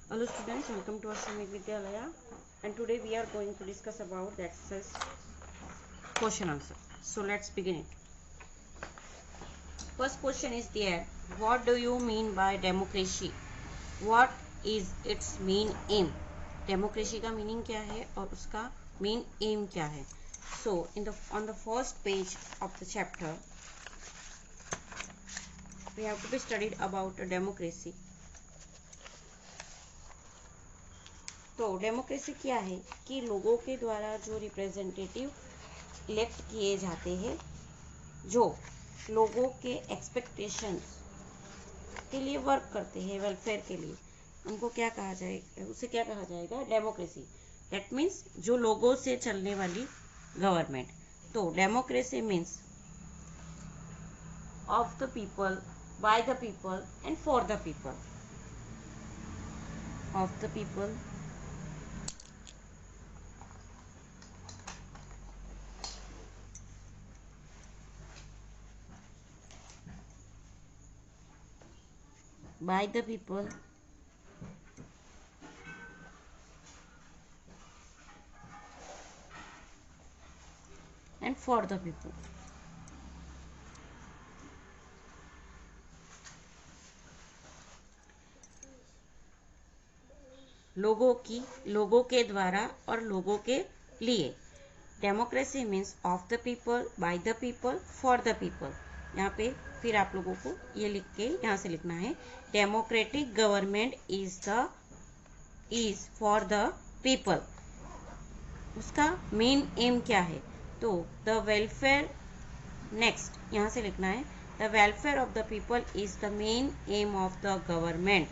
Hello students, welcome to Ashramik Vidyalaya, and today we are going to discuss about the exercise question answer. So let's begin it. First question is there, what do you mean by democracy? What is its main aim? Democracy का meaning क्या है और उसका main aim क्या है? So on the first page of the chapter we have to be studied about democracy. तो democracy क्या है कि लोगों के द्वारा जो रिप्रेजेंटेटिव इलेक्ट किए जाते हैं, जो लोगों के एक्सपेक्टेशंस के लिए वर्क करते हैं, वेलफेयर के लिए, उनको क्या कहा जाएगा, उसे क्या कहा जाएगा? डेमोक्रेसी. दैट मीन्स जो लोगों से चलने वाली गवर्नमेंट. तो democracy means of the people, by the people and for the people. Of the people, by the people, and for the people. लोगों के द्वारा और लोगों के लिए. Democracy means of the people, by the people, for the people. यहाँ पे फिर आप लोगों को ये लिख के यहाँ से लिखना है, democratic government is for the people. उसका मेन एम क्या है? तो द वेलफेयर, नेक्स्ट यहाँ से लिखना है, the welfare of the people is the main aim of the government.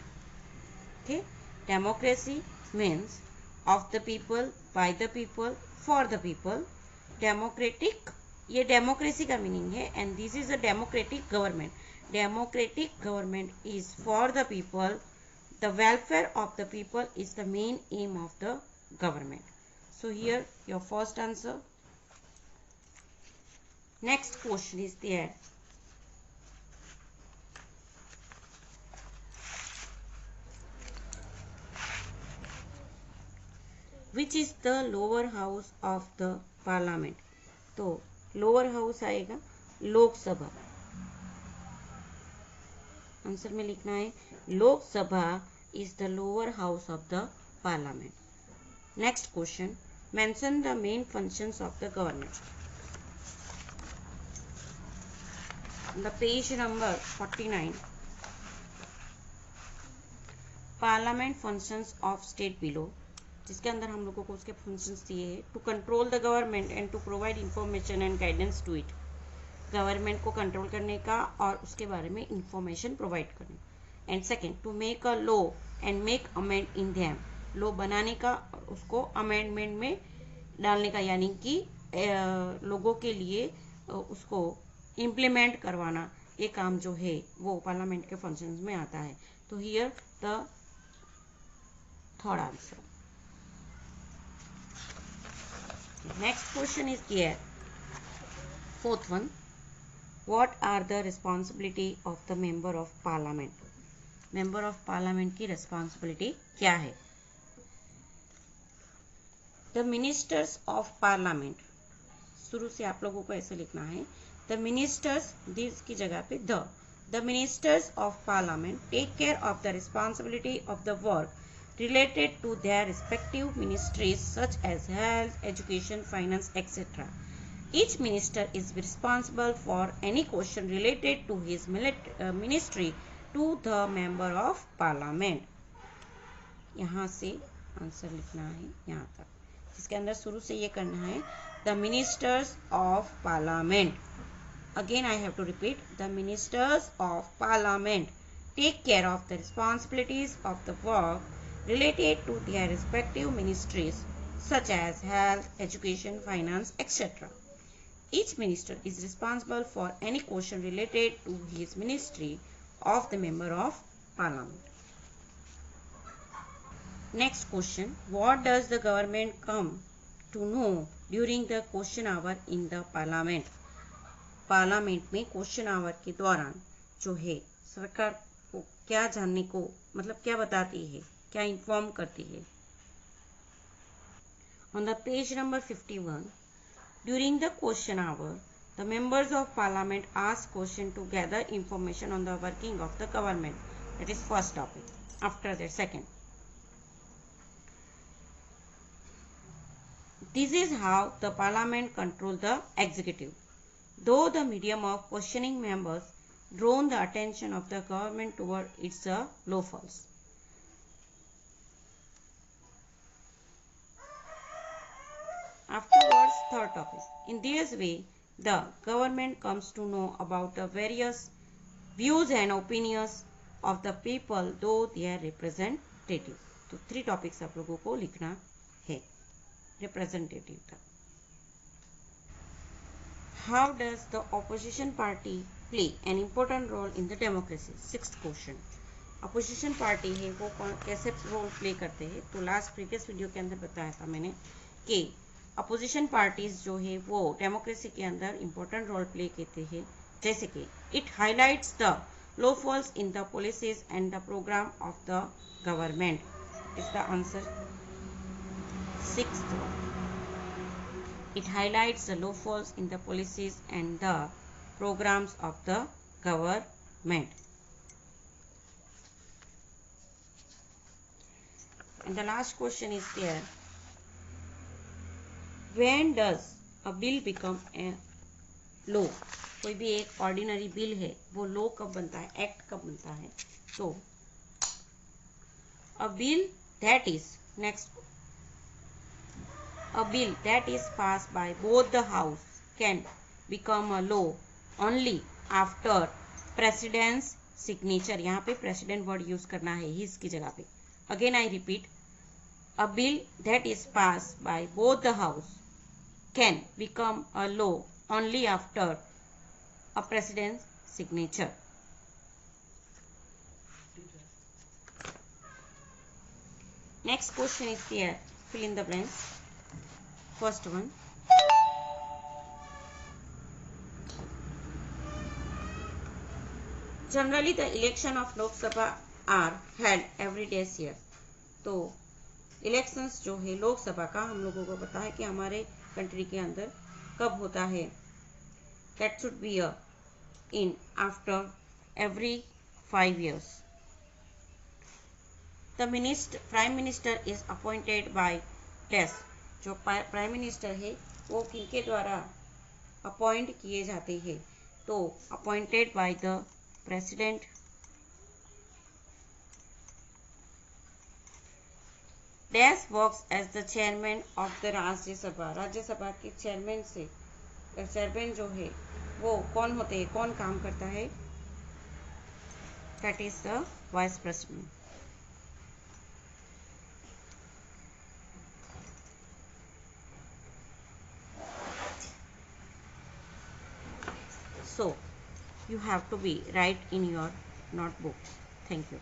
Okay, democracy means of the people, by the people, for the people. Democratic, ये democracy का meaning है, and this is a democratic government. Democratic government is for the people. The welfare of the people is the main aim of the government. So here your first answer. Next question is there, which is the lower house of the parliament. तो lower house आएगा Lok Sabha. Answer में लिखना है Lok Sabha is the lower house of the parliament. Next question, mention the main functions of the government. The page number 49, parliament functions of state below, जिसके अंदर हम लोगों को उसके फंक्शंस दिए हैं. To control the government and to provide information and guidance to it. Government को control करने का और उसके बारे में इंफॉर्मेशन प्रोवाइड करने. And second, to make a law and make amend in them. Law बनाने का और उसको अमेंडमेंट में डालने का, यानी कि लोगों के लिए उसको इम्प्लीमेंट करवाना, ये काम जो है वो पार्लियामेंट के फंक्शंस में आता है. तो here the third answer. Next question is here. Fourth one. What are the responsibility of the member of parliament? Member of parliament की responsibility क्या है? The ministers of parliament. शुरू से आप लोगों को ऐसे लिखना है. The ministers, this की जगह पे the. The ministers of parliament take care of the responsibility of the work related to their respective ministries such as health, education, finance, etc. Each minister is responsible for any question related to his ministry to the member of parliament. यहाँ से answer लिखना है यहाँ तक, जिसके अंदर शुरू से ये करना है, the ministers of parliament. Again I have to repeat, the ministers of parliament take care of the responsibilities of the work related to their respective ministries such as health, education, finance, etc. Each minister is responsible for any question related to his ministry of the member of parliament. Next question, what does the government come to know during the question hour in the parliament? Parliament में question our के दौरान जो है सरकार को क्या जानने को, मतलब क्या बताती है, क्या इन्फॉर्म करती है। On the page number 51, during the question hour the members of parliament ask question to gather information on the working of the government. That is first topic. After that, second. This is how the parliament control the executive. Though the medium of questioning members drawn the attention of the government toward its lawfulness. Afterwards, third topic. In this way, the government comes to know about the various views and opinions of the people though their representative. तो 3 topics आप लोगों को लिखना है representative का। How does the opposition party play an important role in the democracy? 6th question. Opposition party है वो कैसे रोल प्ले करते हैं? तो लास्ट प्रीवियस वीडियो के अंदर बताया था मैंने कि अपोजिशन पार्टीज जो है वो डेमोक्रेसी के अंदर इंपॉर्टेंट रोल प्ले करते हैं, जैसे कि it highlights the loopholes in the policies and the program of the government is the answer. 6th one. It highlights the loopholes in the policies and the programs of the government. And the last question is there. When does a bill become a law? कोई भी एक ordinary bill है वो law कब बनता है, act कब बनता है? तो a bill that is pass by both the house can become a law only after president's signature. यहाँ पे प्रेसिडेंट वर्ड यूज करना है हिज की जगह पे। Again I repeat, a bill that is pass by both the house can become a law only after a president's signature. Next question is there. Fill in the blanks. First one. Generally, the election of Lok Sabha are held every day year. तो elections जो है लोक सभा का हम लोगों को पता है कि हमारे कंट्री के अंदर कब होता है। That should be in after every 5 years. The prime minister is appointed by test. जो प्राइम मिनिस्टर है वो किनके द्वारा अपॉइंट किए जाते हैं? तो appointed by the president dash works as the chairman of the Rajya Sabha. Rajya Sabha के चेयरमैन जो है वो कौन होते हैं, कौन काम करता है? That is the vice president. So you have to be write in your notebook. Thank you.